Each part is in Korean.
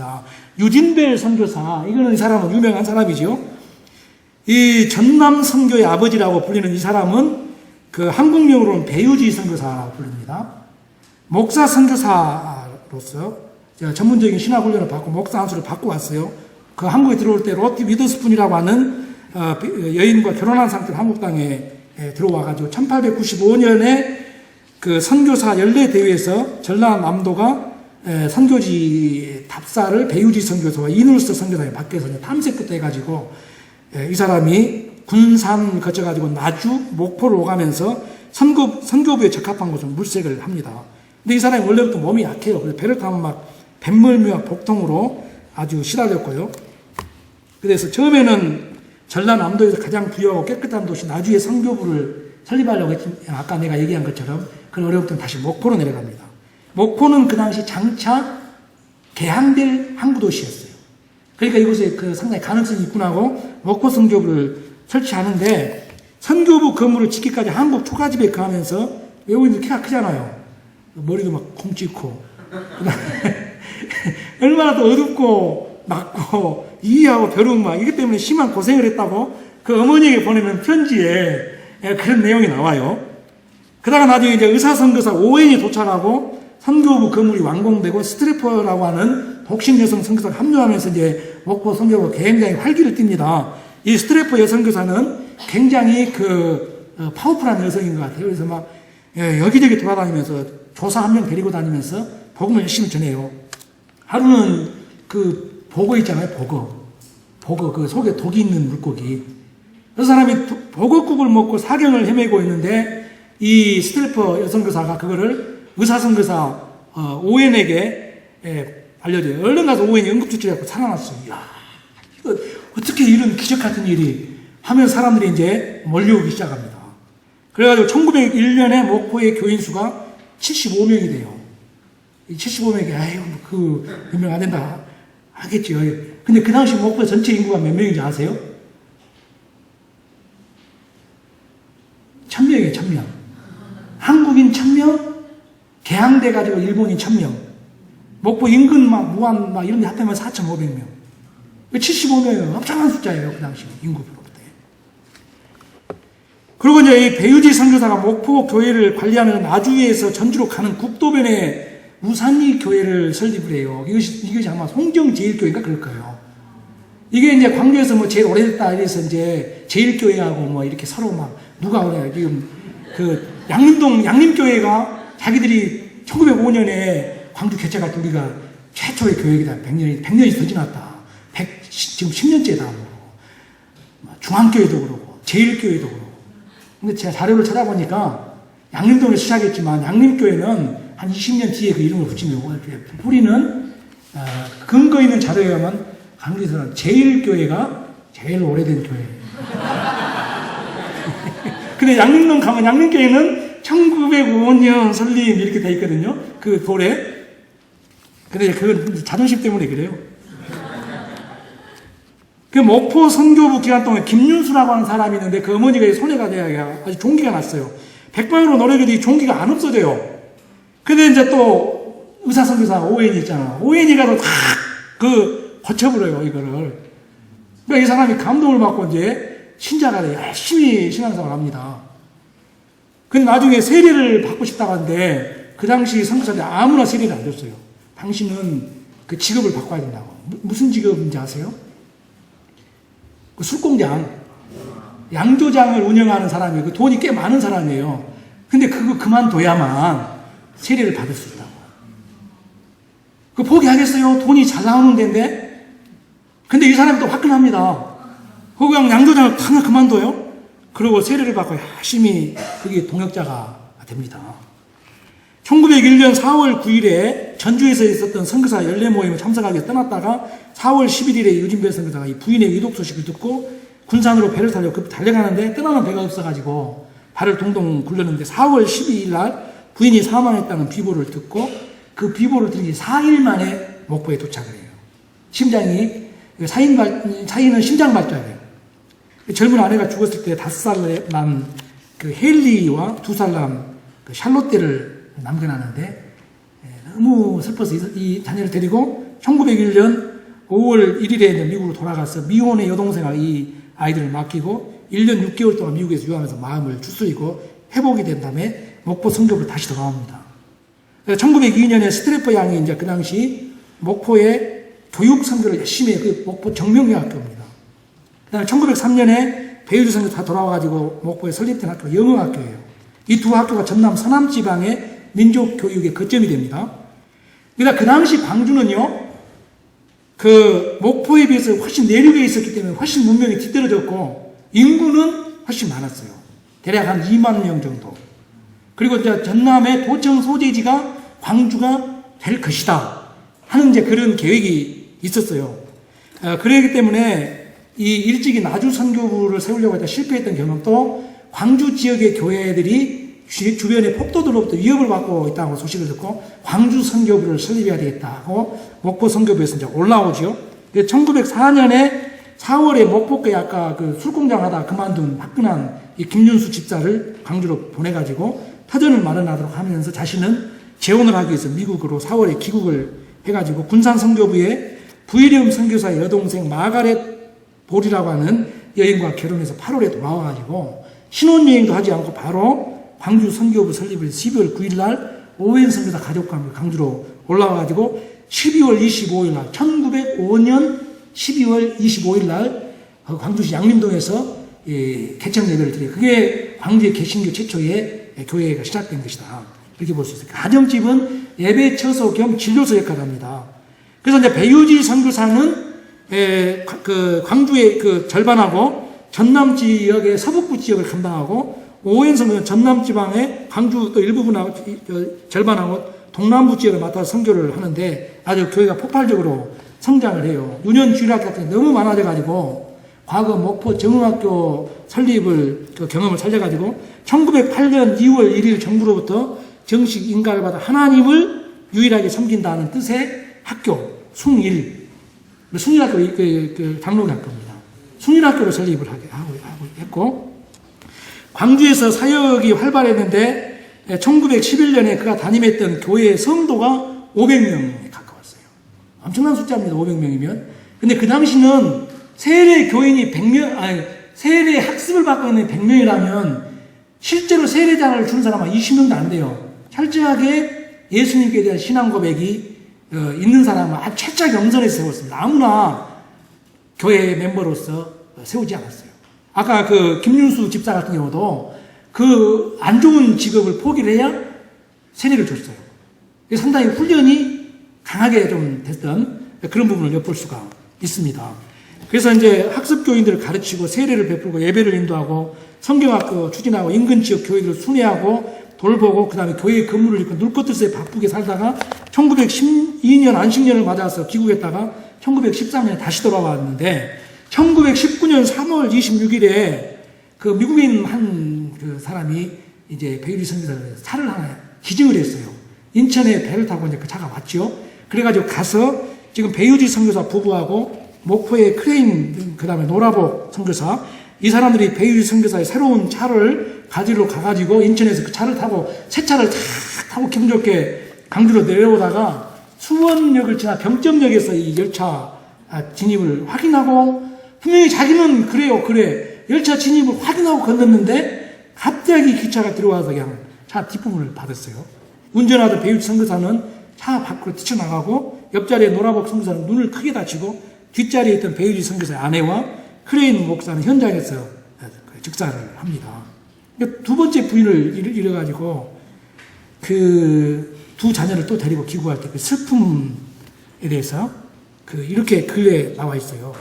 있습니다. 유진벨 선교사, 이거는 이 사람은 유명한 사람이죠. 이 전남 선교의 아버지라고 불리는 이 사람은 그 한국명으로는 배유지 선교사라고 불립니다. 목사 선교사로서 전문적인 신학 훈련을 받고 목사 안수를 받고 왔어요. 그 한국에 들어올 때 로티 위더스푼이라고 하는 여인과 결혼한 상태로 한국 땅에 들어와가지고 1895년에 그 선교사 연례대회에서 전라남도가 선교지 답사를 배유지 선교사와 이눌스 선교사에 밖에서 탐색부터 해가지고 이 사람이 군산 거쳐가지고 나주, 목포를 오가면서 선교부에 적합한 곳을 물색을 합니다. 근데 이 사람이 원래부터 몸이 약해요. 그래서 배를 타면 막 뱃멀미와 복통으로 아주 시달렸고요. 그래서 처음에는 전라남도에서 가장 부유하고 깨끗한 도시 나주의 선교부를 설립하려고 했지만 아까 내가 얘기한 것처럼 그런 어려움부터 다시 목포로 내려갑니다. 목포는 그 당시 장차 개항될 항구도시였어요. 그러니까 이곳에 그 상당히 가능성이 있구나 하고 목포 선교부를 설치하는데 선교부 건물을 짓기까지 한국 초가집에 가면서 외국인들 키가 크잖아요. 머리도 막 콩찍고 얼마나 더 어둡고 막고 이하고 벼룩 막 이것 때문에 심한 고생을 했다고 그 어머니에게 보내는 편지에 그런 내용이 나와요. 그러다가 나중에 이제 의사선교사 오웬이 도착하고 선교부 건물이 완공되고 스트래퍼라고 하는 독신 여성 선교사가 합류하면서 이제 목포 선교부가 굉장히 활기를 띱니다. 이 스트래퍼 여선교사는 굉장히 파워풀한 여성인 것 같아요. 그래서 막 여기저기 돌아다니면서 조사 한 명 데리고 다니면서 복음을 열심히 전해요. 하루는 그 보거 있잖아요. 보거 그 속에 독이 있는 물고기. 그 사람이 보거국을 먹고 사경을 헤매고 있는데 이 스트래퍼 여선교사가 그거를 의사선교사 오웬에게 알려줘요. 얼른 가서 오웬이 응급조치해서 살아났어요. 이야, 이거 어떻게 이런 기적 같은 일이 하면 사람들이 이제 몰려오기 시작합니다. 그래가지고 1901년에 목포의 교인 수가 75명이 돼요. 이 75명이 몇 명 안 된다 하겠죠. 근데 그 당시 목포 전체 인구가 몇 명인지 아세요? 1000명이에요. 1000명. 한국인 1000명, 개항돼가지고 일본인 1000명. 목포 인근 무안 이런 데 합하면 4,500명. 75명이에요. 엄청난 숫자예요. 그 당시 인구별로. 그리고 이제 이 배유지 선교사가 목포 교회를 관리하는 나주에서 전주로 가는 국도변에 우산리 교회를 설립을 해요. 이것이 아마 송정제일교회인가 그럴 거예요. 이게 이제 광주에서 뭐 제일 오래됐다 이래서 이제 제일교회하고 뭐 이렇게 서로 막 누가 그래요. 지금 그 양림교회가 자기들이 1905년에 광주 개척할 때 우리가 최초의 교회이다. 100년이 더 지났다. 지금 10년째다. 중앙교회도 그러고 제일교회도 그러고. 근데 제가 자료를 찾아보니까 양림동에 시작했지만 양림교회는 한 20년 뒤에 그 이름을 붙이면 뿌리는 근거 있는 자료에 의하면 강주에서는 제일교회가 제일 오래된 교회예요. 근데 양림동 가면 양림교회는 1905년 설립 이렇게 돼 있거든요. 그 돌에. 근데 그건 자존심 때문에 그래요. 그 목포 선교부 기간 동안 김윤수라고 하는 사람이 있는데 그 어머니가 손해가 돼야 아주 종기가 났어요. 백방으로 노력해도 이 종기가 안 없어져요. 근데 이제 또 의사선교사 오웬이 있잖아. 오웬이가 또 다 고쳐버려요, 이거를. 그러니까 이 사람이 감동을 받고 이제 신자가 돼 열심히 신앙생활을 합니다. 근데 나중에 세례를 받고 싶다고 하는데 그 당시 선교사들이 아무나 세례를 안 줬어요. 당신은 그 직업을 바꿔야 된다고. 무슨 직업인지 아세요? 그 술공장, 양조장을 운영하는 사람이에요. 그 돈이 꽤 많은 사람이에요. 근데 그거 그만둬야만 세례를 받을 수 있다고. 그 포기하겠어요? 돈이 잘 나오는 데인데? 근데 이 사람이 또 화끈합니다. 그냥 양조장을 하나 그만둬요? 그리고 세례를 받고 열심히 그게 동역자가 됩니다. 1901년 4월 9일에 전주에서 있었던 선교사 연례 모임에 참석하기 위해 떠났다가 4월 11일에 유진배 선교사가 이 부인의 위독 소식을 듣고 군산으로 배를 타려 급 달려가는데 떠나는 배가 없어가지고 발을 동동 굴렸는데 4월 12일 날 부인이 사망했다는 비보를 듣고 그 비보를 들은 지 4일 만에 목포에 도착을 해요. 사인은 심장발작이에요. 젊은 아내가 죽었을 때 5살 난 그 헨리와 2살 난 그 샬롯테를 남겨놨는데 너무 슬퍼서 이 자녀를 데리고 1901년 5월 1일에 미국으로 돌아가서 미혼의 여동생과 이 아이들을 맡기고 1년 6개월 동안 미국에서 유학하면서 마음을 추스리고 회복이 된 다음에 목포 선교부를 다시 돌아옵니다. 1902년에 스트래퍼 양이 이제 그 당시 목포에 교육 선교를 열심히 해. 그 목포 정명여학교입니다. 그 다음에 1903년에 배유주 선교 다 돌아와가지고 목포에 설립된 학교가 영흥학교예요. 이 두 학교가 전남 서남 지방의 민족 교육의 거점이 됩니다. 그러니까 그 당시 광주는요, 그 목포에 비해서 훨씬 내륙에 있었기 때문에 훨씬 문명이 뒤떨어졌고 인구는 훨씬 많았어요. 대략 한 2만 명 정도. 그리고 이제 전남의 도청 소재지가 광주가 될 것이다 하는 이제 그런 계획이 있었어요. 그렇기 때문에 이 일찍이 나주 선교부를 세우려고 했다 실패했던 경험도 광주 지역의 교회들이 주변의 폭도들로부터 위협을 받고 있다고 소식을 듣고 광주 선교부를 설립해야 되겠다고 목포 선교부에서 이제 올라오죠. 1904년에 4월에 목포교에 아까 그 술공장 하다 그만둔 화끈한 이 김윤수 집사를 광주로 보내가지고 터전을 마련하도록 하면서 자신은 재혼을 하기 위해서 미국으로 4월에 귀국을 해가지고 군산 선교부에 부이리엄 선교사의 여동생 마가렛 볼이라고 하는 여인과 결혼해서 8월에 돌아와가지고 신혼여행도 하지 않고 바로 광주 선교부 설립을 12월 9일 날 오웬 선교사 가족과 함께 광주로 올라와가지고 12월 25일 날 1905년 12월 25일 날 광주시 양림동에서 개척 예배를 드려요. 그게 광주의 개신교 최초의 교회가 시작된 것이다. 이렇게 볼 수 있어요. 가정집은 예배 처소 겸 진료소 역할을 합니다. 그래서 이제 배유지 선교사는 그 광주의 그 절반하고 전남 지역의 서북부 지역을 감당하고 오웬 선교사는 전남 지방의 광주 또 일부분하고 절반하고 동남부 지역을 맡아서 선교를 하는데 아주 교회가 폭발적으로 성장을 해요. 유년 주일학교 같은 게 너무 많아져가지고 과거 목포 정흥학교 설립을 그 경험을 살려가지고 1908년 2월 1일 정부로부터 정식 인가를 받아 하나님을 유일하게 섬긴다는 뜻의 학교 숭일 숭일학교 그 장로교 학교입니다. 숭일학교를 설립을 하고 했고 광주에서 사역이 활발했는데 1911년에 그가 담임했던 교회의 성도가 500명에 가까웠어요. 엄청난 숫자입니다. 500명이면. 근데 그 당시는 세례 교인이 100명, 세례 학습을 받고 있는 100명이라면 실제로 세례장을 준 사람은 20명도 안 돼요. 철저하게 예수님께 대한 신앙 고백이 있는 사람은 아주 철저하게 엄선해서 세웠습니다. 아무나 교회 멤버로서 세우지 않았어요. 아까 그 김윤수 집사 같은 경우도 그 안 좋은 직업을 포기를 해야 세례를 줬어요. 상당히 훈련이 강하게 좀 됐던 그런 부분을 엿볼 수가 있습니다. 그래서 이제 학습교인들을 가르치고 세례를 베풀고 예배를 인도하고 성경학교 추진하고 인근 지역 교회들을 순회하고 돌보고 그 다음에 교회의 근무를 입고 눈꽃뜰새 바쁘게 살다가 1912년 안식년을 맞아서 귀국했다가 1913년에 다시 돌아왔는데 1919년 3월 26일에 그 미국인 한 그 사람이 이제 배유리 선교사를 차를 하나 기증을 했어요. 인천에 배를 타고 이제 그 차가 왔죠. 그래가지고 가서 지금 배유지 선교사 부부하고 목포의 크레인 그 다음에 노라복 선교사 이 사람들이 배유지 선교사의 새로운 차를 가지러 가가지고 인천에서 그 차를 타고 새 차를 탁 타고 기분 좋게 광주로 내려오다가 수원역을 지나 병점역에서 이 열차 진입을 확인하고 분명히 자기는 그래 열차 진입을 확인하고 건넜는데 갑자기 기차가 들어와서 그냥 차 뒷부분을 받았어요. 운전하던 배유지 선교사는 차 밖으로 뛰쳐나가고 옆자리에 노라복 선교사는 눈을 크게 다치고 뒷자리에 있던 배유지 선교사의 아내와 크레인 목사는 현장에서 즉사를 합니다. 두 번째 부인을 잃어가지고 그 두 자녀를 또 데리고 귀국할 때 그 슬픔에 대해서 이렇게 글에 나와 있어요.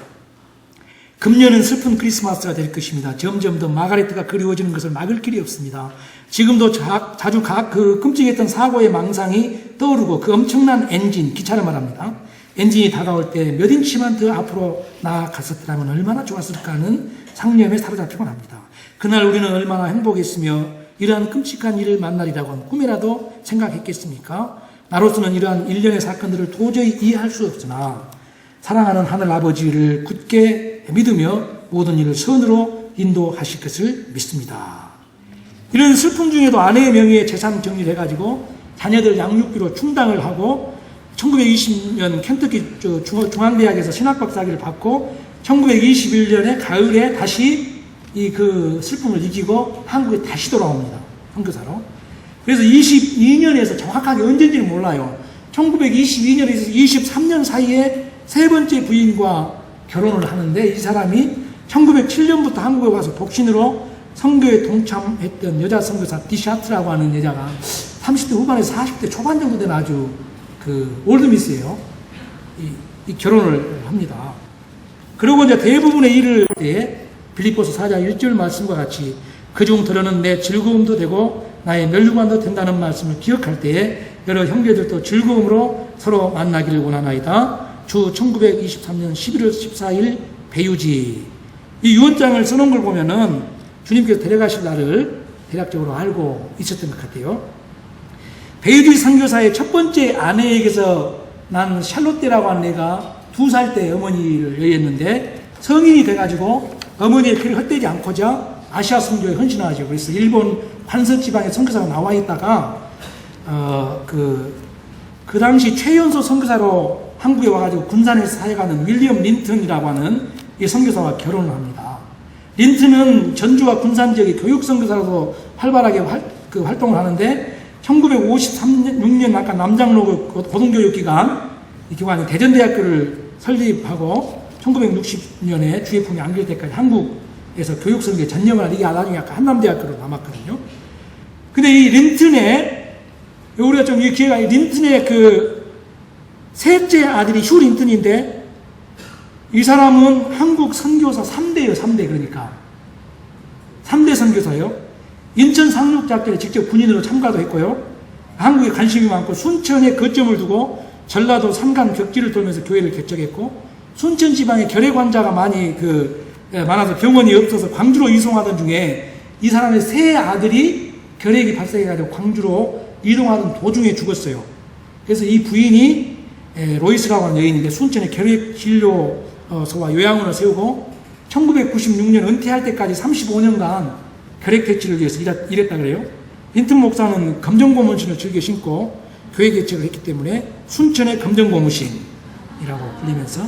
금년은 슬픈 크리스마스가 될 것입니다. 점점 더 마가레트가 그리워지는 것을 막을 길이 없습니다. 지금도 자주 그 끔찍했던 사고의 망상이 떠오르고 그 엄청난 엔진, 기차를 말합니다. 엔진이 다가올 때 몇 인치만 더 앞으로 나아갔었더라면 얼마나 좋았을까 하는 상념에 사로잡히곤 합니다. 그날 우리는 얼마나 행복했으며 이러한 끔찍한 일을 만나리라고는 꿈이라도 생각했겠습니까? 나로서는 이러한 일련의 사건들을 도저히 이해할 수 없으나 사랑하는 하늘 아버지를 굳게 믿으며 모든 일을 선으로 인도하실 것을 믿습니다. 이런 슬픔 중에도 아내의 명의의 재산 정리를 해가지고 자녀들 양육비로 충당을 하고 1920년 켄터키 중앙대학에서 신학 박사학위를 받고 1921년에 가을에 다시 이 그 슬픔을 이기고 한국에 다시 돌아옵니다. 선교사로. 그래서 22년에서 정확하게 언제인지는 몰라요. 1922년에서 23년 사이에 세 번째 부인과 결혼을 하는데, 이 사람이 1907년부터 한국에 와서 독신으로 선교에 동참했던 여자 선교사 디샤트라고 하는 여자가 30대 후반에서 40대 초반 정도 된 아주 그 올드미스예요. 이 결혼을 합니다. 그리고 이제 대부분의 일을 때 빌립보서 4장 1절 말씀과 같이 그중 들어는 내 즐거움도 되고 나의 멸류관도 된다는 말씀을 기억할 때에 여러 형제들도 즐거움으로 서로 만나기를 원하나이다. 주 1923년 11월 14일 배유지. 이 유언장을 써놓은 걸 보면은 주님께서 데려가실 날을 대략적으로 알고 있었던 것 같아요. 배유지 선교사의 첫 번째 아내에게서 난 샬롯데라고 하는 애가 2살 때 어머니를 여의했는데, 성인이 돼가지고 어머니의 피를 헛되지 않고자 아시아 선교에 헌신하죠. 그래서 일본 관서 지방에 선교사가 나와 있다가 그 당시 최연소 선교사로 한국에 와가지고 군산에서 사역하는 윌리엄 린튼이라고 하는 이 선교사와 결혼을 합니다. 린튼은 전주와 군산 지역의 교육 선교사로도 활발하게 활동을 하는데, 1956년 아까 남장로 고등교육기관, 이 기관이 대전대학교를 설립하고 1960년에 주예품이 안길 때까지 한국에서 교육선교에 전념을 하는, 이게 나중에 아까 한남대학교로 남았거든요. 근데 이 린튼의, 우리가 좀 이 기회가, 린튼의 그 셋째 아들이 휴 린튼인데, 이 사람은 한국 선교사 3대예요, 3대. 그러니까 3대 선교사예요. 인천 상륙작전에 직접 군인으로 참가도 했고요. 한국에 관심이 많고 순천에 거점을 두고 전라도 산간 벽지를 돌면서 교회를 개척했고, 순천 지방에 결핵환자가 많이 많아서 병원이 없어서 광주로 이송하던 중에 이 사람의 세 아들이 결핵이 발생해가지고 광주로 이동하던 도중에 죽었어요. 그래서 이 부인이 로이스라고 하는 여인인데 순천에 결핵 진료소와 요양원을 세우고 1996년 은퇴할 때까지 35년간 결핵 퇴치를 위해서 일했다 그래요. 린튼 목사는 검정고무신을 즐겨 신고 교회 개척을 했기 때문에 순천의 검정고무신이라고 불리면서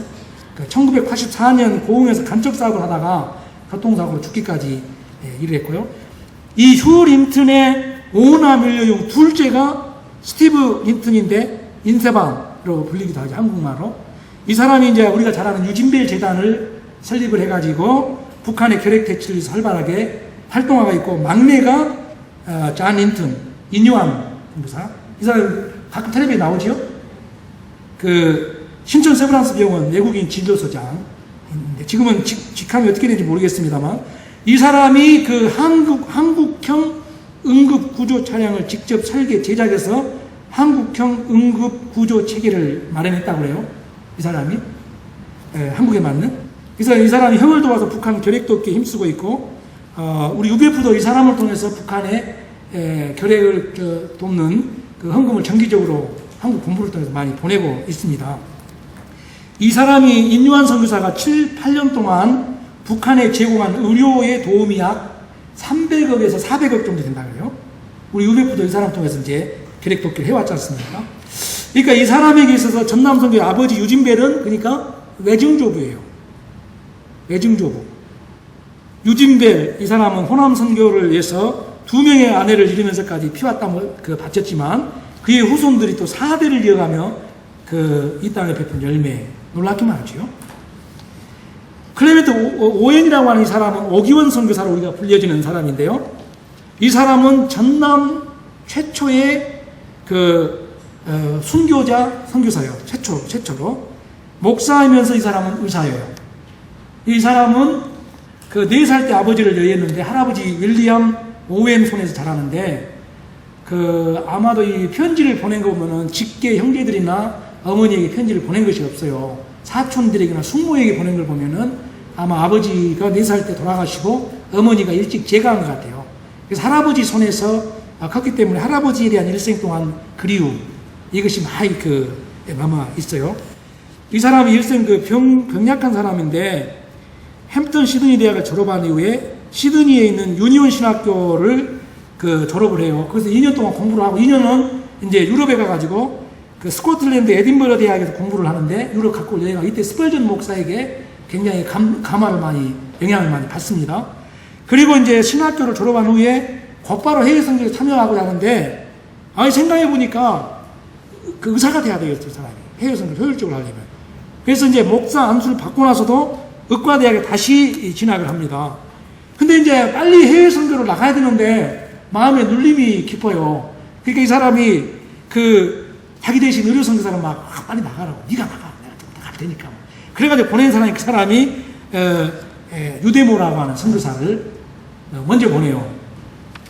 1984년 고흥에서 간첩사업을 하다가 교통사고로 죽기까지 일을 했고요. 이 휴 린튼의 오나 밀려용 둘째가 스티브 린튼인데, 인세방으로 불리기도 하죠, 한국말로. 이 사람이 이제 우리가 잘 아는 유진벨 재단을 설립을 해가지고 북한의 결핵 퇴치를 위해서 활발하게 활동하고 있고, 막내가 잔 린튼, 인요한 공부사. 이 사람 가끔 텔레비에 나오지요? 신천 세브란스 병원 외국인 진료소장인데, 지금은 직함이 어떻게 되는지 모르겠습니다만, 이 사람이 한국형 응급구조 차량을 직접 설계, 제작해서 한국형 응급구조 체계를 마련했다고 그래요. 이 사람이. 한국에 맞는. 이 사람이 형을 도와서 북한 결핵 돕기에 힘쓰고 있고, 우리 UBF도 이 사람을 통해서 북한의 결핵을 돕는 그 헌금을 정기적으로 한국 본부를 통해서 많이 보내고 있습니다. 이 사람이 인유한 선교사가 8년 동안 북한에 제공한 의료의 도움이 약 300억에서 400억 정도 된다 그래요. 우리 UBF도 이 사람 통해서 이제 결핵 돕기를 해왔지 않습니까? 그러니까 이 사람에게 있어서 전남선교의 아버지 유진벨은 그러니까 외증조부예요. 외증조부. 유진벨, 이 사람은 호남 선교를 위해서 2명의 아내를 잃으면서까지 피와 땀을 바쳤지만, 그의 후손들이 또 4대를 이어가며 이 땅에 베푼 열매, 놀랍기만 하죠. 클레멘트 오웬이라고 하는 이 사람은 오기원 선교사로 우리가 불려지는 사람인데요. 이 사람은 전남 최초의 순교자 선교사예요. 최초로. 목사이면서 이 사람은 의사예요. 이 사람은 4살 때 아버지를 여의했는데, 할아버지 윌리엄 오웬 손에서 자라는데, 아마도 이 편지를 보낸 거 보면은 직계 형제들이나 어머니에게 편지를 보낸 것이 없어요. 사촌들에게나 숙모에게 보낸 걸 보면은 아마 아버지가 4살 때 돌아가시고 어머니가 일찍 재가한 것 같아요. 그래서 할아버지 손에서 컸기 때문에 할아버지에 대한 일생 동안 그리움, 이것이 많이 남아 있어요. 이 사람이 일생 병약한 사람인데, 햄프턴 시드니 대학을 졸업한 이후에 시드니에 있는 유니온 신학교를 졸업을 해요. 그래서 2년 동안 공부를 하고, 2년은 이제 유럽에 가가지고 그 스코틀랜드 에딘버러 대학에서 공부를 하는데 유럽 각국을 여행하고 이때 스펄전 목사에게 굉장히 영향을 많이 받습니다. 그리고 이제 신학교를 졸업한 후에 곧바로 해외 선교에 참여하고 하는데, 생각해 보니까 그 의사가 돼야 되겠어요, 사람이. 해외 선교를 효율적으로 하려면. 그래서 이제 목사 안수를 받고 나서도 의과대학에 다시 진학을 합니다. 근데 이제 빨리 해외 선교를 나가야 되는데 마음에 눌림이 깊어요. 그러니까 이 사람이 자기 대신 의료 선교사를 빨리 나가라고. 네가 나가. 내가 좀 나가도 되니까. 그래가지고 보낸 사람이 그 사람이 유대모라고 하는 선교사를 먼저 보내요.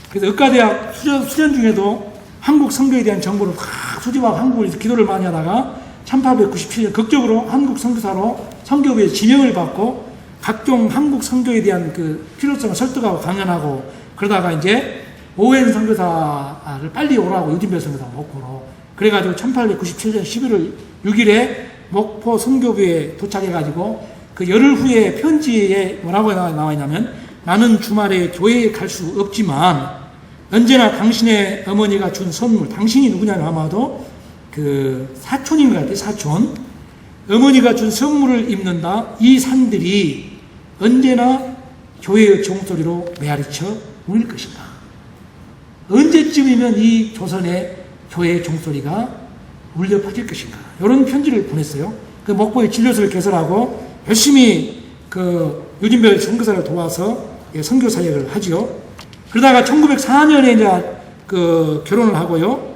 그래서 의과대학 수련 중에도 한국 선교에 대한 정보를 확 수집하고 한국에서 기도를 많이 하다가 1897년 극적으로 한국 선교사로 선교부에 지명을 받고 각종 한국 선교에 대한 그 필요성을 설득하고 강연하고 그러다가 이제 오웬 선교사를 빨리 오라고 유진별 선교사 목포로 그래가지고 1897년 11월 6일에 목포 선교부에 도착해가지고 그 열흘 후에 편지에 뭐라고 나와 있냐면 나는 주말에 교회에 갈 수 없지만 언제나 당신의 어머니가 준 선물, 당신이 누구냐면 아마도 그 사촌인 것 같아요, 사촌. 어머니가 준 선물을 입는다. 이 산들이 언제나 교회의 종소리로 메아리쳐 울릴 것인가. 언제쯤이면 이 조선의 교회의 종소리가 울려 퍼질 것인가. 이런 편지를 보냈어요. 그 목포의 진료소를 개설하고 열심히 그 유진별 선교사를 도와서 선교 사역을 하지요. 그러다가 1904년에 이제 그 결혼을 하고요.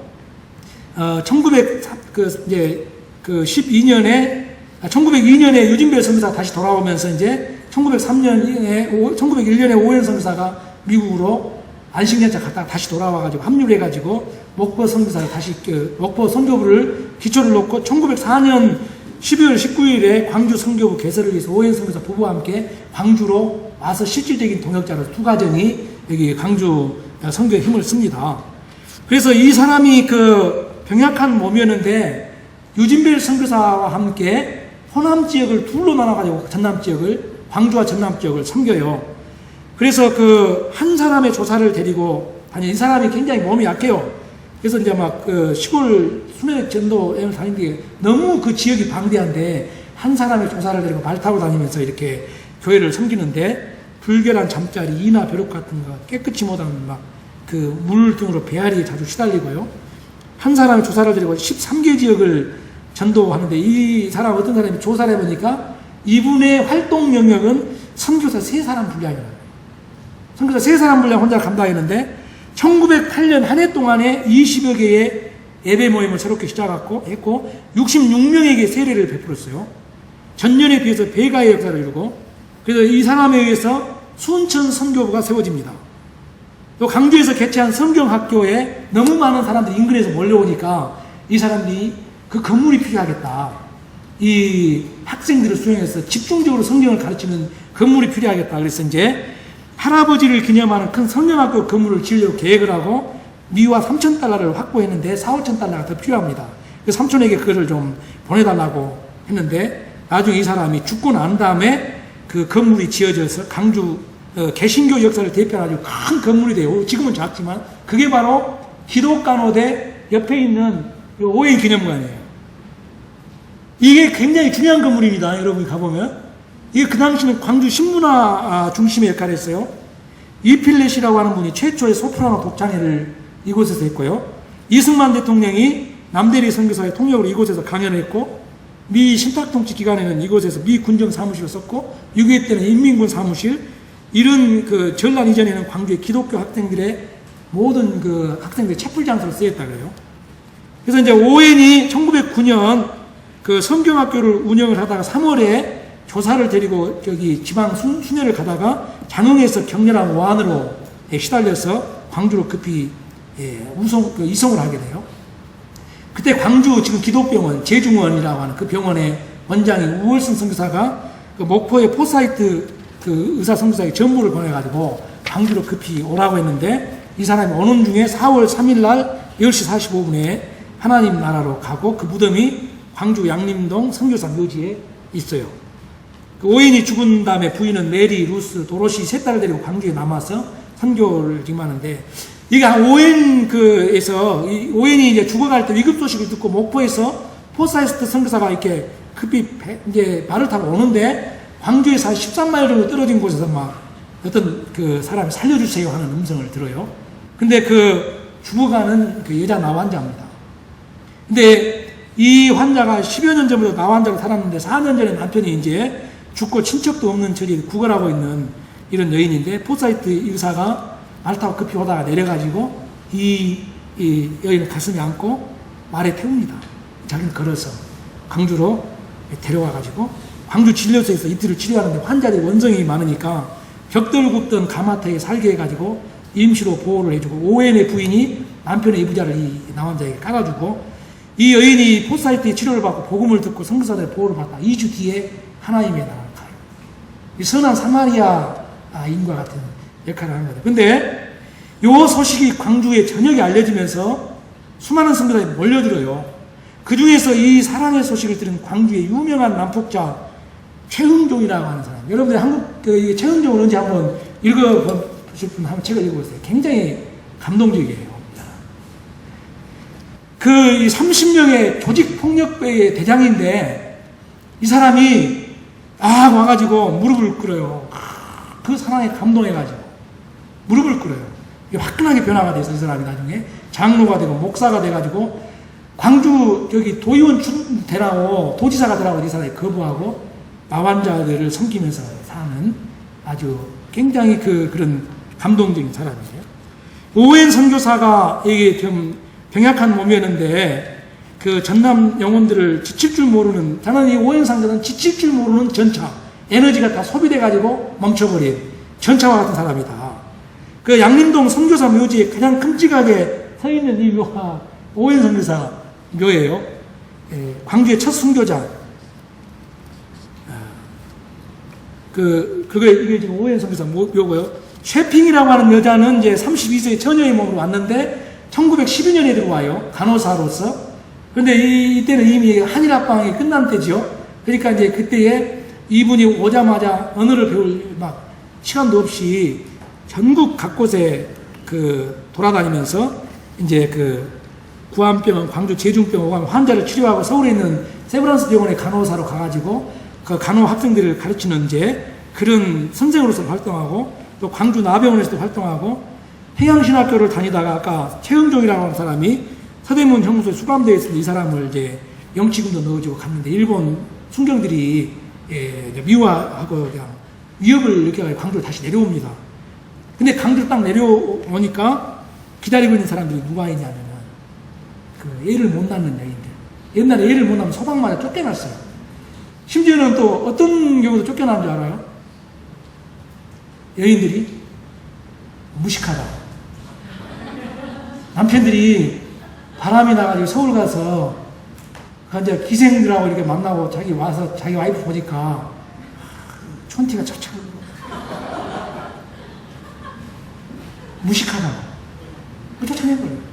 1902년에 유진별 선교사 다시 돌아오면서 이제 1901년에 오웬 선교사가 미국으로 안식년차 갔다가 다시 돌아와가지고 합류를 해가지고 목포 선교사를 다시 목포 선교부를 기초를 놓고 1904년 12월 19일에 광주 선교부 개설을 위해서 오웬 선교사 부부와 함께 광주로 와서 실질적인 동역자로 두 가정이 여기 광주 선교에 힘을 씁니다. 그래서 이 사람이 그 병약한 몸이었는데 유진별 선교사와 함께 호남 지역을 둘로 나눠가지고 전남 지역을 광주와 전남 지역을 섬겨요. 그래서 그 한 사람의 조사를 데리고 이 사람이 굉장히 몸이 약해요. 그래서 이제 막 그 시골 순회 전도에 다니는데 너무 그 지역이 방대한데 한 사람의 조사를 데리고 말 타고 다니면서 이렇게 교회를 섬기는데 불결한 잠자리, 이나 벼룩 같은 거 깨끗이 못하는 막 그 물 등으로 배앓이에 자주 시달리고요. 한 사람의 조사를 드리고 13개 지역을 전도하는데 이 사람 어떤 사람이 조사를 해보니까 이분의 활동 영역은 선교사 3사람 분량이라고 해요. 선교사 3사람 분량 혼자 감당했는데 1908년 한 해 동안에 20여 개의 예배 모임을 새롭게 했고 66명에게 세례를 베풀었어요. 전년에 비해서 배가의 역사를 이루고 그래서 이 사람에 의해서 순천 선교부가 세워집니다. 또 강주에서 개최한 성경학교에 너무 많은 사람들이 인근에서 몰려오니까 이 사람들이 그 건물이 필요하겠다. 이 학생들을 수용해서 집중적으로 성경을 가르치는 건물이 필요하겠다. 그래서 이제 할아버지를 기념하는 큰 성경학교 건물을 지으려고 계획을 하고 미화 3,000달러를 확보했는데 4,5,000달러가 더 필요합니다. 그래서 삼촌에게 그거를 좀 보내달라고 했는데 나중에 이 사람이 죽고 난 다음에 그 건물이 지어져서 강주 개신교 역사를 대표하는 아주 큰 건물이 돼요. 지금은 작지만 그게 바로 기독간호대 옆에 있는 오웬 기념관이에요. 이게 굉장히 중요한 건물입니다. 여러분이 가보면 이게 그 당시는 광주 신문화 중심의 역할을 했어요. 이필렛이라고 하는 분이 최초의 소프라노 독창회를 이곳에서 했고요. 이승만 대통령이 남대리 선교사의 통역으로 이곳에서 강연했고 미 신탁통치 기간에는 이곳에서 미 군정 사무실을 썼고 6.25 때는 인민군 사무실 이런 그 전란 이전에는 광주의 기독교 학생들의 모든 그 학생들의 채플 장소로 쓰였다 그래요. 그래서 이제 오웬이 1909년 그 성경학교를 운영을 하다가 3월에 조사를 데리고 저기 지방 순회를 가다가 장흥에서 격렬한 원으로 시달려서 광주로 급히 이송을 하게 돼요. 그때 광주 지금 기독병원 제중원이라고 하는 그 병원의 원장이 우월승 선교사가 그 목포의 포사이트 그 의사 선교사에게 전부를 보내가지고 광주로 급히 오라고 했는데 이 사람이 오는 중에 4월 3일 날 10시 45분에 하나님 나라로 가고 그 무덤이 광주 양림동 선교사 묘지에 있어요. 그 오웬이 죽은 다음에 부인은 메리, 루스, 도로시 세 딸을 데리고 광주에 남아서 선교를 지금 하는데 이게 ON에서, ON이 이제 죽어갈 때 위급 소식을 듣고 목포에서 포사이스트 선교사가 이렇게 급히 이제 말을 타고 오는데 광주에서 한 13마일 정도 떨어진 곳에서 막 어떤 그 사람이 살려주세요 하는 음성을 들어요. 근데 그 죽어가는 그 여자 나환자입니다. 근데 이 환자가 10여 년 전부터 나환자로 살았는데 4년 전에 남편이 이제 죽고 친척도 없는 처지에 구걸하고 있는 이런 여인인데 포사이트 의사가 말 타고 급히 오다가 내려가지고 이 여인을 가슴에 안고 말에 태웁니다. 자기는 걸어서 광주로 데려와가지고 광주 진료소에서 이틀을 치료하는데 환자들이 원성이 많으니까 벽돌 굽던 가마터에 살게 해가지고 임시로 보호를 해주고 ON의 부인이 남편의 이부자를 이 나환자에게 깔아주고 이 여인이 포사이트의 치료를 받고 복음을 듣고 선교사들의 보호를 받다 2주 뒤에 하나님의 나라를 가요. 이 선한 사마리아인과 같은 역할을 하는 거죠. 근데 요 소식이 광주에 전역에 알려지면서 수많은 선교사들이 몰려들어요. 그 중에서 이 사랑의 소식을 들은 광주의 유명한 남폭자 최흥종이라고 하는 사람. 여러분들이 한국 최흥종을 언제 한번 읽어보실 분 한번 책을 읽어보세요. 굉장히 감동적이에요. 그 30명의 조직폭력배의 대장인데 이 사람이 와가지고 무릎을 꿇어요. 그 사랑에 감동해가지고 무릎을 꿇어요. 화끈하게 변화가 돼서 이 사람이 나중에 장로가 되고 목사가 돼가지고 광주 여기 도의원 되라고 도지사가 되라고 이 사람이 거부하고 나환자들을 섬기면서 사는 아주 굉장히 그런 감동적인 사람이에요. 오웬 선교사가 이게 좀 병약한 몸이었는데 그 전남 영혼들을 지칠 줄 모르는, 저는 이 오웬 선교사는 지칠 줄 모르는 전차, 에너지가 다 소비돼가지고 멈춰버린 전차와 같은 사람이다. 그 양림동 선교사 묘지에 가장 큼직하게 서 있는 이 묘가 오웬 선교사 묘예요. 광주의 첫 선교자. 이게 지금 오웬 선교사 묘고요. 쉐핑이라고 하는 여자는 이제 32세의 처녀의 몸으로 왔는데 1912년에 들어와요. 간호사로서. 근데 이때는 이미 한일합방이 끝난 때죠. 그러니까 이제 그때에 이분이 오자마자 언어를 배울 시간도 없이 전국 각곳에 돌아다니면서 이제 구안병원, 광주 제중병원 환자를 치료하고 서울에 있는 세브란스 병원의 간호사로 가가지고 그 간호 학생들을 가르치는 이제 그런 선생으로서 활동하고 또 광주 나병원에서도 활동하고 해양신학교를 다니다가 아까 최흥종이라고 하는 사람이 서대문 형무소에 수감되어 있었는데 이 사람을 이제 영치금도 넣어주고 갔는데 일본 순경들이 미화하고 그냥 위협을 느껴가지고 광주로 다시 내려옵니다. 근데 광주로 딱 내려오니까 기다리고 있는 사람들이 누가 있냐면은 애를 못 낳는 여인들. 옛날에 애를 못 낳으면 소방마다 쫓겨났어요. 심지어는 또 어떤 경우도 쫓겨난 줄 알아요? 여인들이 무식하다. 남편들이 바람이 나가지고 서울 가서 이제 기생들하고 이렇게 만나고 자기 와서 자기 와이프 보니까 촌티가 척척 무식하다. 쫓아내버려요.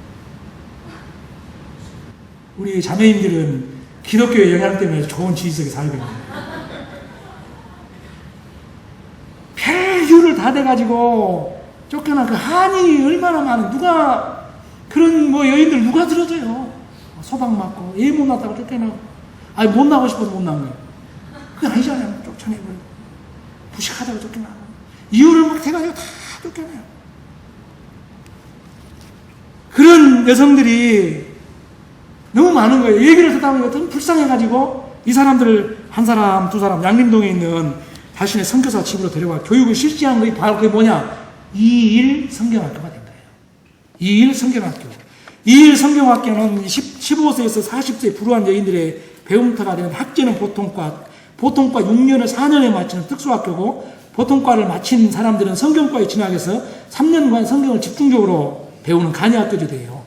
우리 자매님들은 기독교의 영향 때문에 좋은 지지석에 살거든요. 별유를 다 돼가지고 쫓겨난 그 한이 얼마나 많은, 누가 그런 여인들 누가 들어줘요. 소방 맞고 애 못 낳다가 쫓겨나고, 못 나고 싶어서 못 나온 거예요. 그게 아니잖아요. 쫓아내버리고 무식하다고 쫓겨나고 이유를 막 대가지고 다 쫓겨나요. 그런 여성들이 너무 많은 거예요. 얘기를 듣다 보니까 너무 불쌍해가지고 이 사람들을 한 사람, 두 사람 양림동에 있는 자신의 선교사 집으로 데려가 교육을 실시한 것이 바로 그게 뭐냐? 2일 성경학교가 된 거예요. 2일 성경학교. 2일 성경학교는 15세에서 40세 불우한 여인들의 배움터가 되는 학제는 보통과 6년을 4년에 마치는 특수학교고 보통과를 마친 사람들은 성경과에 진학해서 3년간 성경을 집중적으로 배우는 간이학교도 돼요.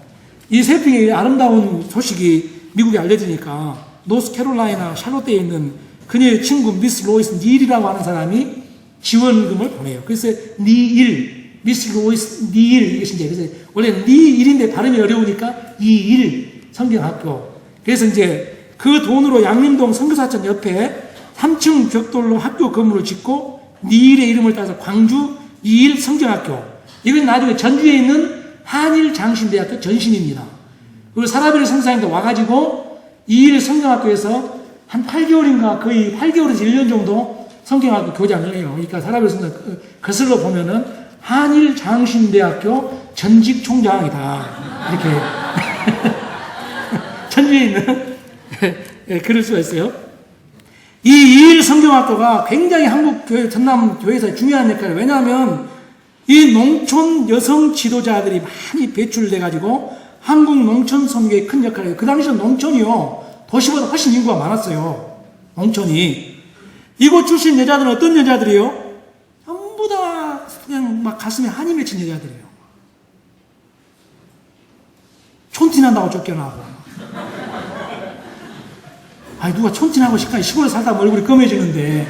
이 세핑의 아름다운 소식이 미국에 알려지니까 노스캐롤라이나 샬롯대에 있는 그녀의 친구 미스 로이스 닐이라고 하는 사람이 지원금을 보내요. 그래서 니일, 미스 로이스 닐 이것인데, 그래서 원래 니일인데 발음이 어려우니까 이일 성경학교. 그래서 이제 그 돈으로 양림동 선교사천 옆에 3층 벽돌로 학교 건물을 짓고 니일의 이름을 따서 광주 이일 성경학교. 이건 나중에 전주에 있는 한일장신대학교 전신입니다. 그리고 사라베르 선생님도 와가지고 이 성경학교에서 한 8개월인가 거의 8개월에서 1년 정도 성경학교 교장을 해요. 그러니까 사라베르 선생 그슬로 보면은 한일장신대학교 전직 총장이다. 이렇게 천주에 있는 그럴 수가 있어요. 이 이일 성경학교가 굉장히 한국 교회 전남 교회에서 중요한 역할이에요. 왜냐하면 이 농촌 여성 지도자들이 많이 배출돼 가지고 한국 농촌 선교에 큰 역할을 해요. 그 당시에 농촌이요 도시보다 훨씬 인구가 많았어요. 농촌이. 이곳 출신 여자들은 어떤 여자들이요? 전부 다 그냥 막 가슴에 한이 맺힌 여자들이에요. 촌티난다고 쫓겨나고. 아니 누가 촌티나고 싶까 시골에 살다 얼굴이 검해지는데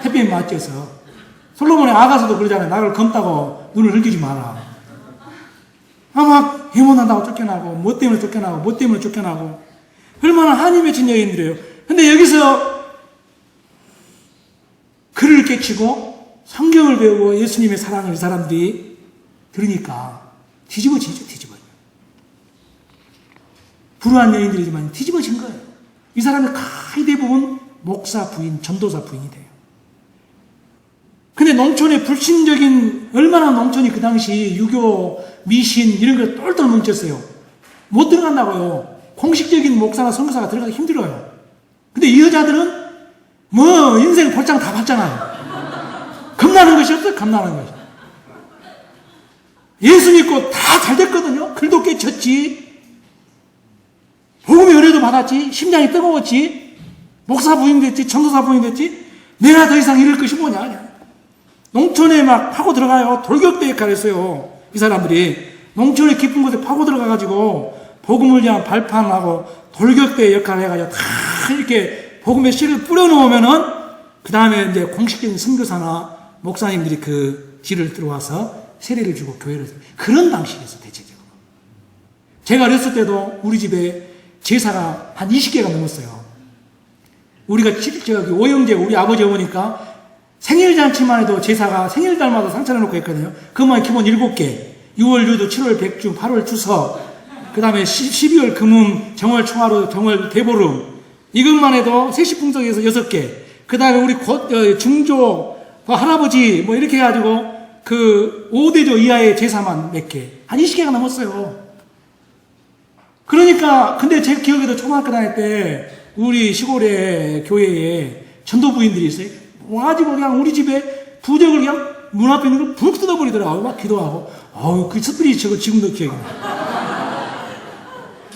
햇빛에 맞져서. 솔로몬의 아가서도 그러잖아요. 나를 검다고 눈을 흘기지 마라. 막 해문한다고 쫓겨나고 뭐 때문에 쫓겨나고 뭐 때문에 쫓겨나고 얼마나 한이 맺힌 여인들이에요. 근데 여기서 글을 깨치고 성경을 배우고 예수님의 사랑을 이 사람들이 들으니까 뒤집어지죠. 불우한 여인들이지만 뒤집어진 거예요. 이 사람의 거의 대부분 목사 부인, 전도사 부인이 돼요. 근데 농촌의 불신적인, 얼마나 농촌이 그 당시 유교, 미신 이런 걸 똘똘 뭉쳤어요. 못 들어간다고요. 공식적인 목사나 선교사가 들어가기 힘들어요. 근데 이 여자들은 뭐 인생 볼장 다 봤잖아요. 겁나는 것이 없어요. 겁나는 것이. 예수 믿고 다 잘 됐거든요. 글도 깨쳤지. 복음의 은혜도 받았지. 심장이 뜨거웠지. 목사 부인 됐지. 전도사 부인 됐지. 내가 더 이상 이럴 것이 뭐냐. 농촌에 막 파고 들어가요. 돌격대 역할을 했어요. 이 사람들이. 농촌의 깊은 곳에 파고 들어가가지고 복음을 위한 발판하고 돌격대 역할을 해가지고 다 이렇게 복음의 씨를 뿌려놓으면은 그 다음에 이제 공식적인 선교사나 목사님들이 그 뒤를 들어와서 세례를 주고 교회를 그런 방식이었어요. 대체적으로. 제가 어렸을 때도 우리 집에 제사가 한 20개가 넘었어요. 우리가 저기 오영재 우리 아버지 어머니까 생일잔치만 해도 제사가 생일날마다 상차려놓고 했거든요. 그만 기본 7개. 6월 유도, 7월 백중, 8월 추석, 그 다음에 12월 금음, 정월 초하루, 정월 대보름. 이것만 해도 세시풍속에서 6개. 그 다음에 우리 중조, 할아버지, 뭐 이렇게 해가지고 그 5대조 이하의 제사만 몇 개. 한 20개가 넘었어요. 그러니까, 근데 제 기억에도 초등학교 다닐 때 우리 시골의 교회에 전도 부인들이 있어요. 와가지고 그냥 우리 집에 부적을 그냥 문 앞에 있는 걸 푹 뜯어버리더라고요. 막 기도하고. 그 스피릿 저거 지금도 기억이 나.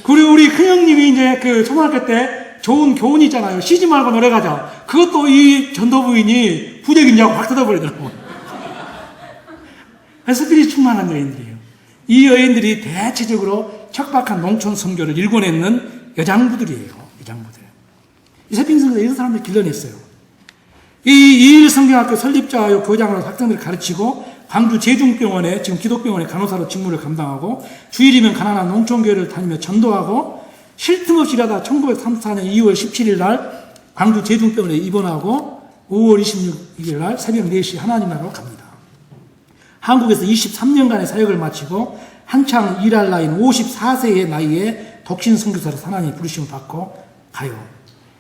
그리고 우리 큰형님이 이제 그 초등학교 때 좋은 교훈이 있잖아요. 쉬지 말고 노래 가자. 그것도 이 전도 부인이 부적이냐고 확 뜯어버리더라고요. 스피릿 충만한 여인들이에요. 이 여인들이 대체적으로 척박한 농촌 선교를 일궈내는 여장부들이에요. 여장부들. 이 세핑성에서 이런 사람들 길러냈어요. 이 이일 성경학교 설립자요 교장으로 학생들을 가르치고 광주 제중병원에 지금 기독병원의 간호사로 직무를 감당하고 주일이면 가난한 농촌교회를 다니며 전도하고 쉴 틈 없이 일하다 1934년 2월 17일 날 광주 제중병원에 입원하고 5월 26일 날 새벽 4시 하나님 나라로 갑니다. 한국에서 23년간의 사역을 마치고 한창 일할 나이인 54세의 나이에 독신 선교사로 하나님의 부르심을 받고 가요.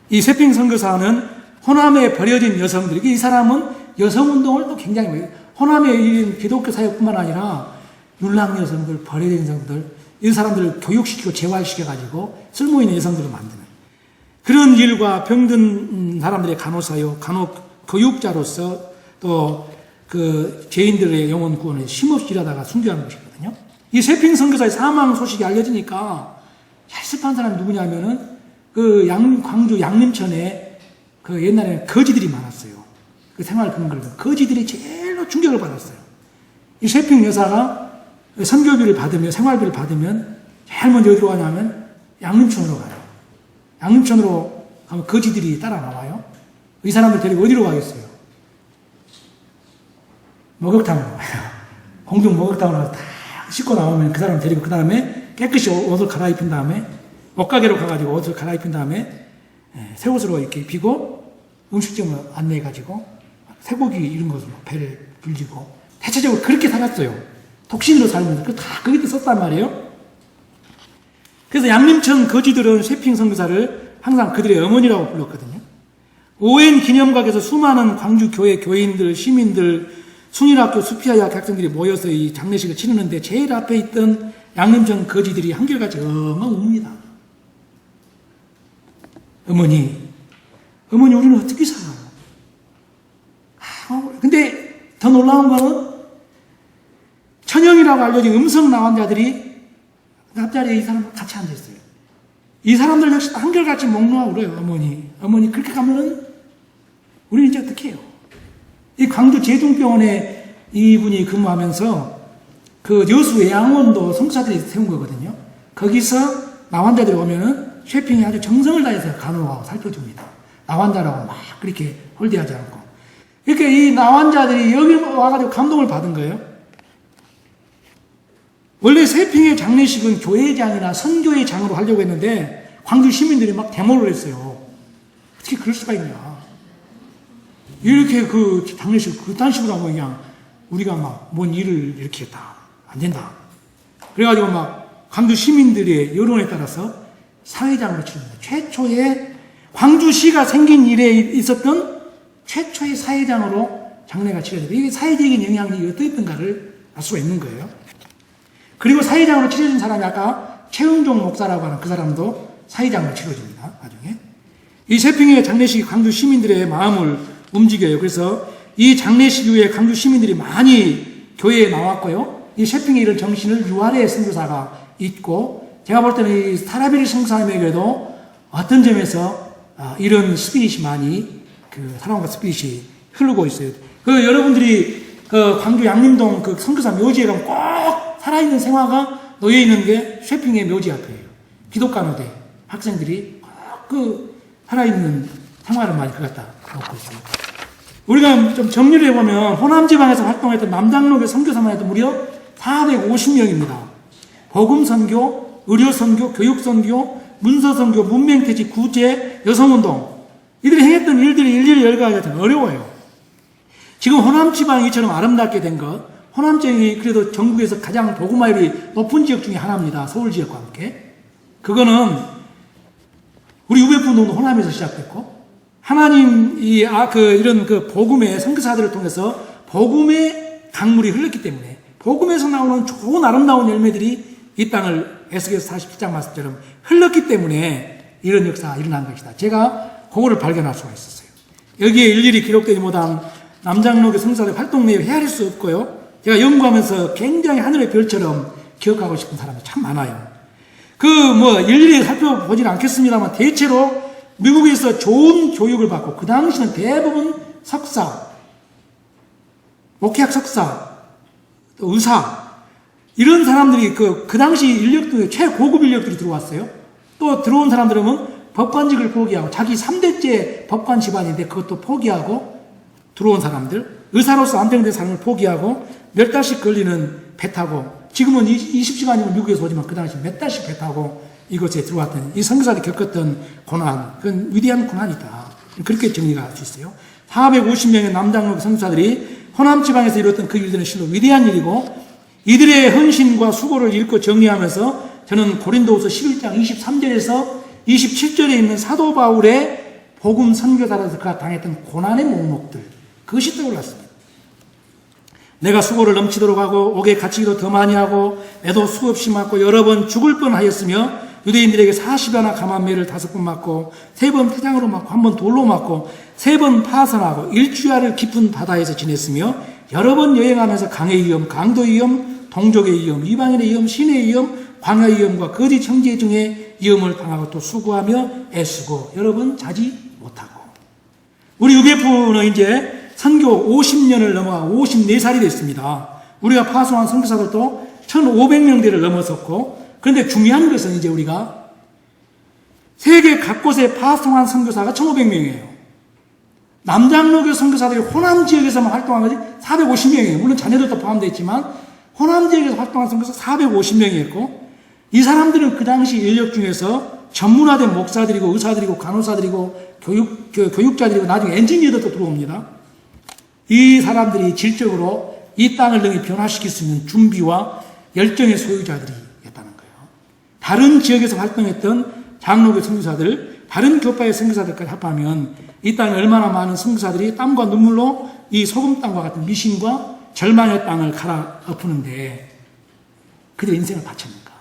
이 세핑 선교사는 호남에 버려진 여성들, 이 사람은 여성운동을 또 굉장히 해요. 호남의 기독교 사역뿐만 아니라 율랑 여성들, 버려진 여성들, 이 사람들을 교육시키고 재활시켜가지고 쓸모있는 여성들을 만드는 그런 일과 병든 사람들의 간호사요, 교육자로서 또 그 죄인들의 영혼 구원을 쉼없이 일하다가 순교하는 것이거든요. 이 세핑 선교사의 사망 소식이 알려지니까 얄습한 사람이 누구냐면은 그 광주 양림천에 그 옛날에는 거지들이 많았어요. 그 생활 그런 걸 거지들이 제일로 충격을 받았어요. 이 세핑 여사가 선교비를 받으면 생활비를 받으면 제일 먼저 어디로 가냐면 양림천으로 가요. 양림천으로 가면 거지들이 따라 나와요. 이 사람들 데리고 어디로 가겠어요? 목욕탕으로 가요. 공중 목욕탕으로 다 씻고 나오면 그 사람 데리고 그 다음에 깨끗이 옷을 갈아입힌 다음에 옷가게로 가가지고 옷을 갈아입힌 다음에 새 옷으로 이렇게 입히고 음식점을 안내해가지고 쇠고기 이런 것으로 배를 불리고 대체적으로 그렇게 살았어요. 독신으로 살면서 다 거기다 썼단 말이에요. 그래서 양림천 거지들은 쇠핑 선교사를 항상 그들의 어머니라고 불렀거든요. 오웬 기념각에서 수많은 광주 교회 교인들, 시민들, 숭일학교 수피아여학 학생들이 모여서 이 장례식을 치르는데 제일 앞에 있던 양림천 거지들이 한결같이 엉엉 웁니다. 어머니 우리는 어떻게 살아요? 근데 더 놀라운 거는 천형이라고 알려진 음성 나환자들이 앞자리에 이 사람 같이 앉아있어요. 이 사람들 역시 한결같이 목 놓아 울어요. 어머니 그렇게 가면은 우리는 이제 어떻게 해요? 이 광주 제중병원에 이분이 근무하면서 그 여수 외양원도 선교사들이 세운 거거든요. 거기서 나환자들이 오면은 쉐핑이 아주 정성을 다해서 간호하고 살펴줍니다. 나환자라고 막 그렇게 홀대하지 않고. 이렇게 이 나환자들이 여기 와가지고 감동을 받은 거예요. 원래 쇠핑의 장례식은 교회장이나 선교의 장으로 하려고 했는데 광주 시민들이 막 데모를 했어요. 어떻게 그럴 수가 있냐. 이렇게 그 장례식 그딴 식으로 하면 그냥 우리가 막 뭔 일을 이렇게 했다. 안 된다. 그래가지고 막 광주 시민들의 여론에 따라서 사회장으로 치릅니다. 최초의 광주시가 생긴 일에 있었던 최초의 사회장으로 장례가 치러집니다. 이게 사회적인 영향이 어떠했던가를 알 수가 있는 거예요. 그리고 사회장으로 치러진 사람이 아까 최은종 목사라고 하는 그 사람도 사회장으로 치러집니다. 나중에. 이 쇠핑의 장례식이 광주 시민들의 마음을 움직여요. 그래서 이 장례식 이후에 광주 시민들이 많이 교회에 나왔고요. 이 쇠핑의 이런 정신을 유아래 선교사가 있고, 제가 볼 때는 이 스타라베리 선교사님에게도 어떤 점에서 이런 스피릿이 많이 사랑과 스피릿이 흐르고 있어요. 여러분들이 광주 양림동 선교사 묘지에 가면 꼭 살아있는 생화가 놓여있는 게 쇠핑의 묘지 앞이에요. 기독간호대 학생들이 꼭 살아있는 생화를 많이 갖다 놓고 있어요. 우리가 좀 정리를 해보면 호남지방에서 활동했던 남장로교 선교사만 해도 무려 450명입니다. 복음선교, 의료선교, 교육선교, 문서선교, 문맹퇴직, 구제, 여성운동, 이들이 행했던 일들이 일일이 열거하기가 좀 어려워요. 지금 호남지방이 이처럼 아름답게 된 것, 호남지방이 그래도 전국에서 가장 복음화율이 높은 지역 중에 하나입니다. 서울 지역과 함께. 그거는 우리 UBF 운동도 호남에서 시작됐고, 하나님 이런 복음의 선교사들을 통해서 복음의 강물이 흘렀기 때문에 복음에서 나오는 좋은 아름다운 열매들이 이 땅을 에스겔서 47장 말씀처럼 흘렀기 때문에 이런 역사가 일어난 것이다. 제가 그거를 발견할 수가 있었어요. 여기에 일일이 기록되지 못한 남장로교 선교사들 활동 내용 헤아릴 수 없고요. 제가 연구하면서 굉장히 하늘의 별처럼 기억하고 싶은 사람이 참 많아요. 일일이 살펴보지는 않겠습니다만 대체로 미국에서 좋은 교육을 받고 그 당시는 대부분 석사, 목회학 석사, 또 의사 이런 사람들이 그 당시 인력 중에 최고급 인력들이 들어왔어요. 또 들어온 사람들은 법관직을 포기하고 자기 3대째 법관 집안인데 그것도 포기하고 들어온 사람들, 의사로서 안정된 삶을 포기하고 몇 달씩 걸리는 배 타고, 지금은 20시간이면 미국에서 오지만 그 당시 몇 달씩 배 타고 이곳에 들어왔던 이 선교사들이 겪었던 고난, 그건 위대한 고난이다. 그렇게 정리가 할 수 있어요. 450명의 남장로 선교사들이 호남 지방에서 이뤘던 그 일들은 실로 위대한 일이고, 이들의 헌신과 수고를 읽고 정리하면서 저는 고린도후서 11장 23절에서 27절에 있는 사도 바울의 복음 선교사로서 그가 당했던 고난의 목록들, 그것이 떠올랐습니다. 내가 수고를 넘치도록 하고 옥에 갇히기도 더 많이 하고 매도 수없이 맞고 여러 번 죽을 뻔하였으며 유대인들에게 40여나 감한 매를 5번 맞고 3번 태장으로 맞고 1번 돌로 맞고 3번 파선하고 일주야를 깊은 바다에서 지냈으며 여러 번 여행하면서 강의 위험, 강도의 위험, 동족의 위험, 이방인의 위험, 신의 위험, 광야의 위험과 거짓 형제 중에 위험을 당하고 또 수고하며 애쓰고 여러 번 자지 못하고. 우리 UBF는 이제 선교 50년을 넘어가 54살이 됐습니다. 우리가 파송한 선교사들도 1500명대를 넘어섰고, 그런데 중요한 것은 이제 우리가 세계 각곳에 파송한 선교사가 1500명이에요. 남장로교 선교사들이 호남 지역에서만 활동한 것이 450명이에요. 물론 자녀들도 포함되어 있지만 호남 지역에서 활동한 선교사 450명이었고, 이 사람들은 그 당시 인력 중에서 전문화된 목사들이고 의사들이고 간호사들이고 교육자들이고 나중에 엔지니어들도 들어옵니다. 이 사람들이 질적으로 이 땅을 능히 변화시킬 수 있는 준비와 열정의 소유자들이었다는 거예요. 다른 지역에서 활동했던 장로교 선교사들, 다른 교파의 선교사들까지 합하면 이 땅에 얼마나 많은 선교사들이 땀과 눈물로 이 소금 땅과 같은 미신과 절망의 땅을 갈아엎는데 그들의 인생을 바쳤는가?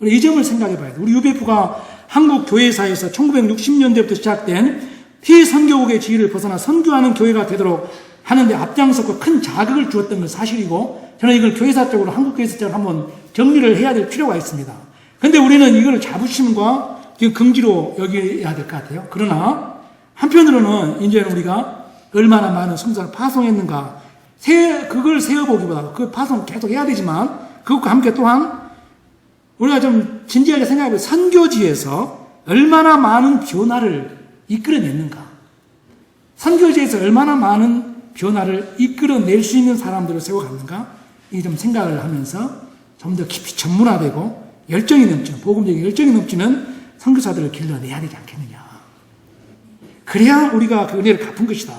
우리 이 점을 생각해 봐야 돼요. 우리 UBF가 한국 교회사에서 1960년대부터 시작된 피선교국의 지위를 벗어나 선교하는 교회가 되도록 하는데 앞장섰고 큰 자극을 주었던 건 사실이고, 저는 이걸 교회사적으로 한국 교회사적으로 한번 정리를 해야 될 필요가 있습니다. 그런데 우리는 이걸 자부심과 긍지로 여겨야 될 것 같아요. 그러나 한편으로는 이제는 우리가 얼마나 많은 선교사를 파송했는가, 그걸 세어보기보다 그 파송 계속 해야 되지만 그것과 함께 또한 우리가 좀 진지하게 생각해보면 선교지에서 얼마나 많은 변화를 이끌어냈는가, 선교지에서 얼마나 많은 변화를 이끌어낼 수 있는 사람들을 세워갔는가, 이 좀 생각을 하면서 좀 더 깊이 전문화되고 열정이 넘치는, 복음적인 열정이 넘치는 선교사들을 길러내야 되지 않겠느냐. 그래야 우리가 그 은혜를 갚은 것이다.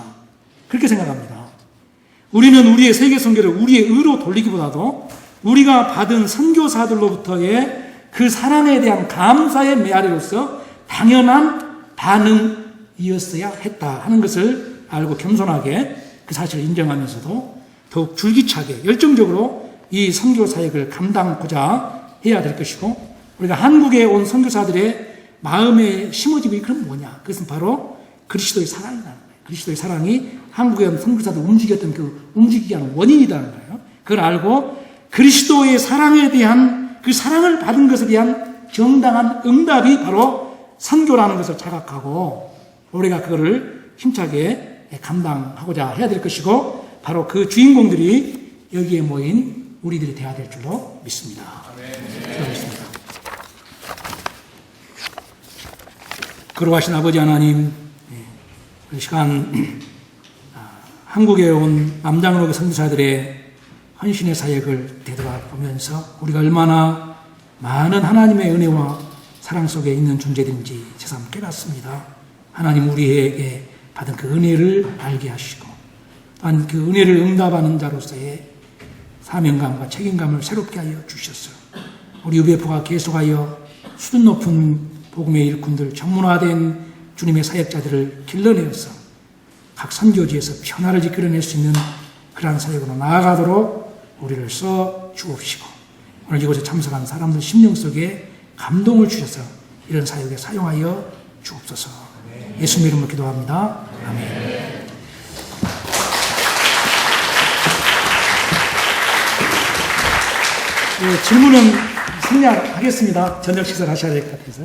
그렇게 생각합니다. 우리는 우리의 세계 선교를 우리의 의로 돌리기보다도 우리가 받은 선교사들로부터의 그 사랑에 대한 감사의 메아리로서 당연한 반응이었어야 했다 하는 것을 알고 겸손하게 그 사실을 인정하면서도 더욱 줄기차게 열정적으로 이 선교 사역을 감당하고자 해야 될 것이고, 우리가 한국에 온 선교사들의 마음에 심어지고 그건 뭐냐? 그것은 바로 그리스도의 사랑이라는 거예요. 그리스도의 사랑이 한국에 온 선교사들 움직였던 그 움직이게 하는 원인이라는 거예요. 그걸 알고 그리스도의 사랑에 대한 그 사랑을 받은 것에 대한 정당한 응답이 바로 선교라는 것을 자각하고 우리가 그거를 힘차게 감당하고자 해야 될 것이고, 바로 그 주인공들이 여기에 모인 우리들이 되어야 될 줄로 믿습니다. 기도하겠습니다. 거룩하신 아버지 하나님, 이 시간 한국에 온 남장로교 선교사들의 헌신의 사역을 되돌아보면서 우리가 얼마나 많은 하나님의 은혜와 사랑 속에 있는 존재든지 새삼 깨닫습니다. 하나님, 우리에게 받은 그 은혜를 알게 하시고 또한 그 은혜를 응답하는 자로서의 사명감과 책임감을 새롭게 하여 주셨어요. 우리 UBF가 계속하여 수준 높은 복음의 일꾼들, 전문화된 주님의 사역자들을 길러내어서 각 선교지에서 변화를 이끌어낼 수 있는 그러한 사역으로 나아가도록 우리를 써 주옵시고, 오늘 이곳에 참석한 사람들 심령 속에 감동을 주셔서 이런 사역에 사용하여 주옵소서. 예수님 이름으로 기도합니다. 아멘. 질문은 생략하겠습니다. 저녁 식사를 하셔야 될 것 같아서.